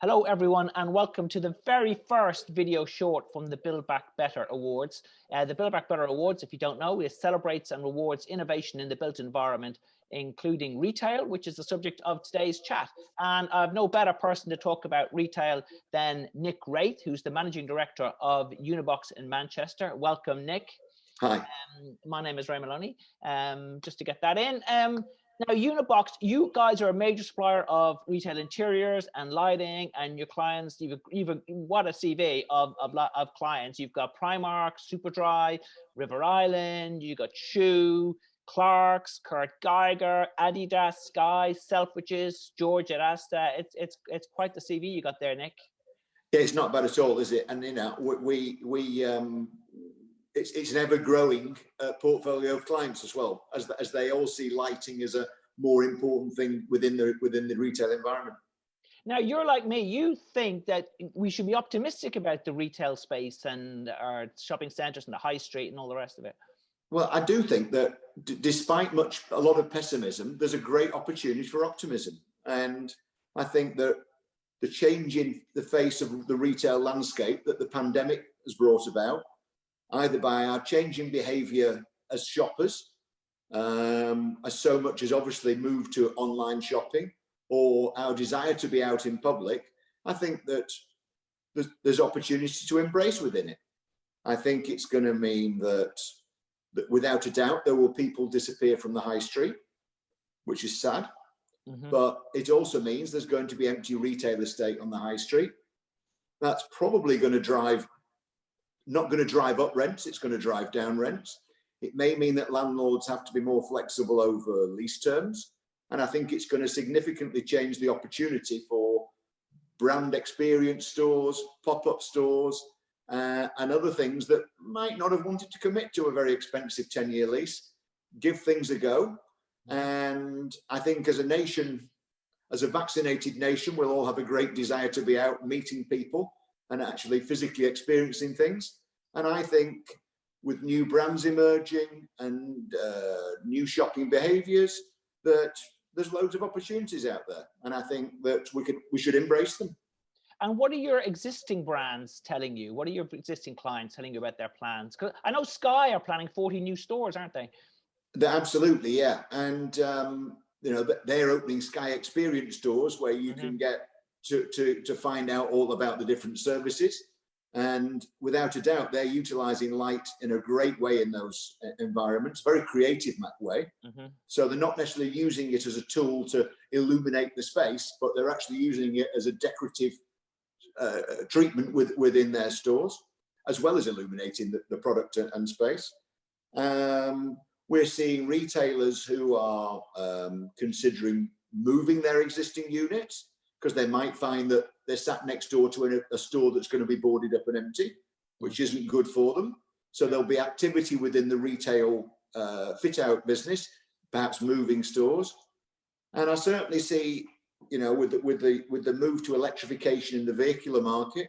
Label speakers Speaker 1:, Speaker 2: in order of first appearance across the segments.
Speaker 1: Hello everyone and welcome to the very first video short from the Build Back Better Awards. The Build Back Better Awards, if you don't know, it celebrates and rewards innovation in the built environment, including retail, which is the subject of today's chat. And I have no better person to talk about retail than Nick Wraith, who's the Managing Director of Unibox in Manchester. Welcome, Nick.
Speaker 2: Hi.
Speaker 1: My name is Ray Maloney. Just to get that in. Now, Unibox, you guys are a major supplier of retail interiors and lighting, and your clients, you've what a CV of clients. You've got Primark, SuperDry, River Island, you got Shuh, Clark's, Keiger, Adidas, Sky, Selfridges, George at Asta. It's quite the CV you got there, Nick.
Speaker 2: Yeah, it's not bad at all, is it? And you know, it's an ever-growing portfolio of clients as well, as they all see lighting as a more important thing within the retail environment.
Speaker 1: Now, you're like me. You think that we should be optimistic about the retail space and our shopping centres and the high street and all the rest of it.
Speaker 2: Well, I do think that despite a lot of pessimism, there's a great opportunity for optimism, and I think that the change in the face of the retail landscape that the pandemic has brought about, either by our changing behaviour as shoppers, as so much as obviously moved to online shopping, or our desire to be out in public, I think that there's opportunity to embrace within it. I think it's going to mean that without a doubt there will people disappear from the high street, which is sad. Mm-hmm. But it also means there's going to be empty retail estate on the high street. That's probably going to not going to drive up rents, it's going to drive down rents. It may mean that landlords have to be more flexible over lease terms. And I think it's going to significantly change the opportunity for brand experience stores, pop-up stores, and other things that might not have wanted to commit to a very expensive 10-year lease, give things a go. And I think as a nation, as a vaccinated nation, we'll all have a great desire to be out meeting people and actually physically experiencing things. And I think with new brands emerging and new shopping behaviours, that there's loads of opportunities out there. And I think that we should embrace them.
Speaker 1: And what are your existing brands telling you? What are your existing clients telling you about their plans? Because I know Sky are planning 40 new stores, aren't they?
Speaker 2: Absolutely, yeah. And, you know, they're opening Sky Experience stores where you can get to find out all about the different services. And without a doubt, they're utilizing light in a great way in those environments, very creative way. Mm-hmm. So they're not necessarily using it as a tool to illuminate the space, but they're actually using it as a decorative treatment within their stores, as well as illuminating the product and space. We're seeing retailers who are considering moving their existing units, because they might find that they're sat next door to a store that's going to be boarded up and empty, which isn't good for them. So there'll be activity within the retail fit-out business, perhaps moving stores. And I certainly see, you know, with the move to electrification in the vehicular market,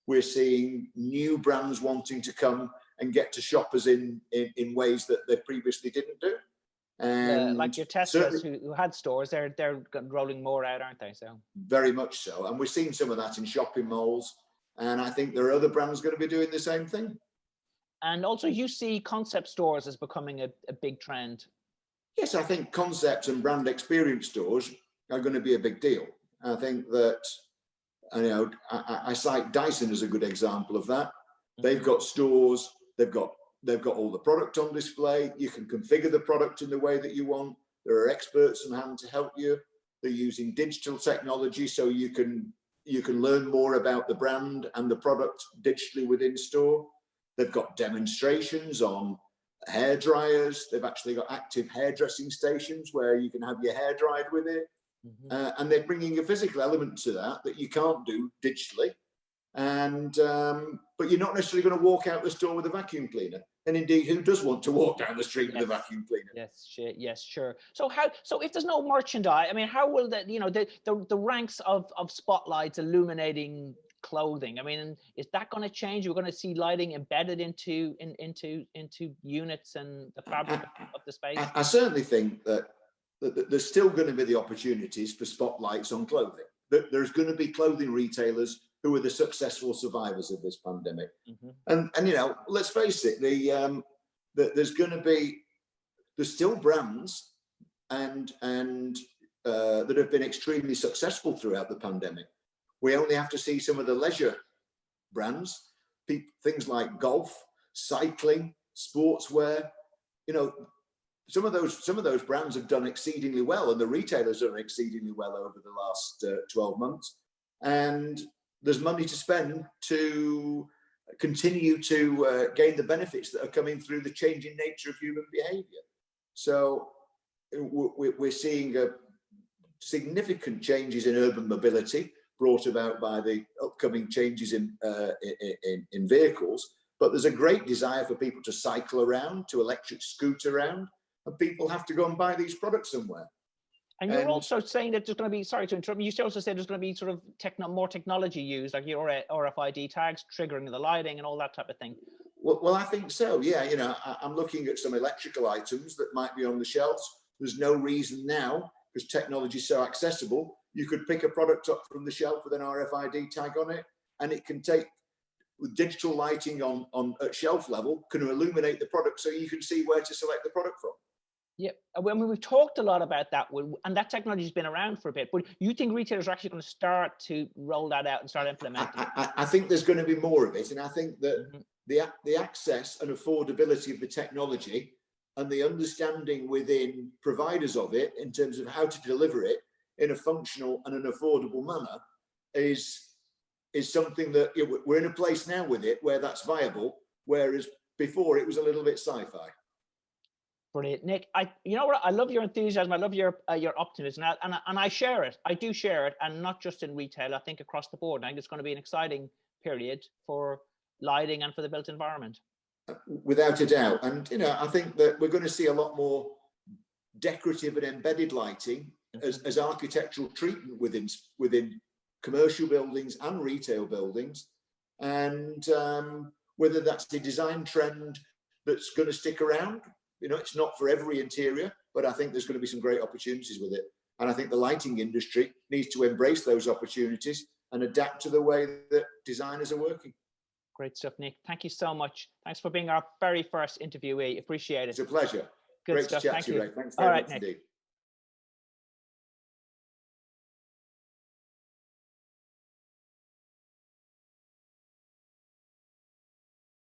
Speaker 2: we're seeing new brands wanting to come and get to shoppers in ways that they previously didn't do. And
Speaker 1: like your Teslas who had stores, they're rolling more out, aren't they? So
Speaker 2: very much so, and we're seeing some of that in shopping malls, and I think there are other brands going to be doing the same thing.
Speaker 1: And also, you see concept stores as becoming a big trend.
Speaker 2: Yes, I think concept and brand experience stores are going to be a big deal. I think that, you know, I cite Dyson as a good example of that. They've got stores, they've got all the product on display. You can configure the product in the way that you want. There are experts on hand to help you. They're using digital technology, so you can learn more about the brand and the product digitally within store. They've got demonstrations on hair dryers. They've actually got active hairdressing stations where you can have your hair dried with it. Mm-hmm. And they're bringing a physical element to that you can't do digitally. And but you're not necessarily going to walk out the store with a vacuum cleaner. And indeed, who does want to walk down the street with a vacuum cleaner?
Speaker 1: Yes, sure. So if there's no merchandise, I mean, how will that, you know, the ranks of spotlights illuminating clothing, I mean, is that going to change? We're going to see lighting embedded into units and the fabric of the space?
Speaker 2: I certainly think that there's still going to be the opportunities for spotlights on clothing. that there's going to be clothing retailers who are the successful survivors of this pandemic. And you know, let's face it, there's still brands and that have been extremely successful throughout the pandemic. We only have to see some of the leisure brands, things like golf, cycling, sportswear. You know, some of those brands have done exceedingly well, and the retailers have done exceedingly well over the last 12 months. And there's money to spend to continue to gain the benefits that are coming through the changing nature of human behavior. So we're seeing significant changes in urban mobility brought about by the upcoming changes in vehicles, but there's a great desire for people to cycle around, to electric scoot around, and people have to go and buy these products somewhere.
Speaker 1: And you're also saying that there's going to be, sorry to interrupt, you also said there's going to be sort of more technology used, like your RFID tags triggering the lighting and all that type of thing.
Speaker 2: Well, I think so, yeah. You know, I'm looking at some electrical items that might be on the shelves. There's no reason now, because technology is so accessible, you could pick a product up from the shelf with an RFID tag on it, and it can take, with digital lighting on at shelf level, can illuminate the product so you can see where to select the product from.
Speaker 1: Yeah, when we've talked a lot about that, and that technology has been around for a bit, but you think retailers are actually going to start to roll that out and start implementing it?
Speaker 2: I think there's going to be more of it, and I think that the access and affordability of the technology and the understanding within providers of it in terms of how to deliver it in a functional and an affordable manner is something that we're in a place now with it where that's viable, whereas before it was a little bit sci-fi.
Speaker 1: Brilliant, Nick. You know what? I love your enthusiasm. I love your optimism, and I share it. I do share it, and not just in retail. I think across the board. I think it's going to be an exciting period for lighting and for the built environment.
Speaker 2: Without a doubt, and you know, I think that we're going to see a lot more decorative and embedded lighting as architectural treatment within commercial buildings and retail buildings, and whether that's the design trend that's going to stick around. You know, it's not for every interior, but I think there's going to be some great opportunities with it. And I think the lighting industry needs to embrace those opportunities and adapt to the way that designers are working.
Speaker 1: Great stuff, Nick. Thank you so much. Thanks for being our very first interviewee. Appreciate it.
Speaker 2: It's a pleasure.
Speaker 1: Good
Speaker 2: Great
Speaker 1: stuff.
Speaker 2: to chat
Speaker 1: Thank
Speaker 2: to you,
Speaker 1: you.
Speaker 2: Ray. Thanks very much indeed.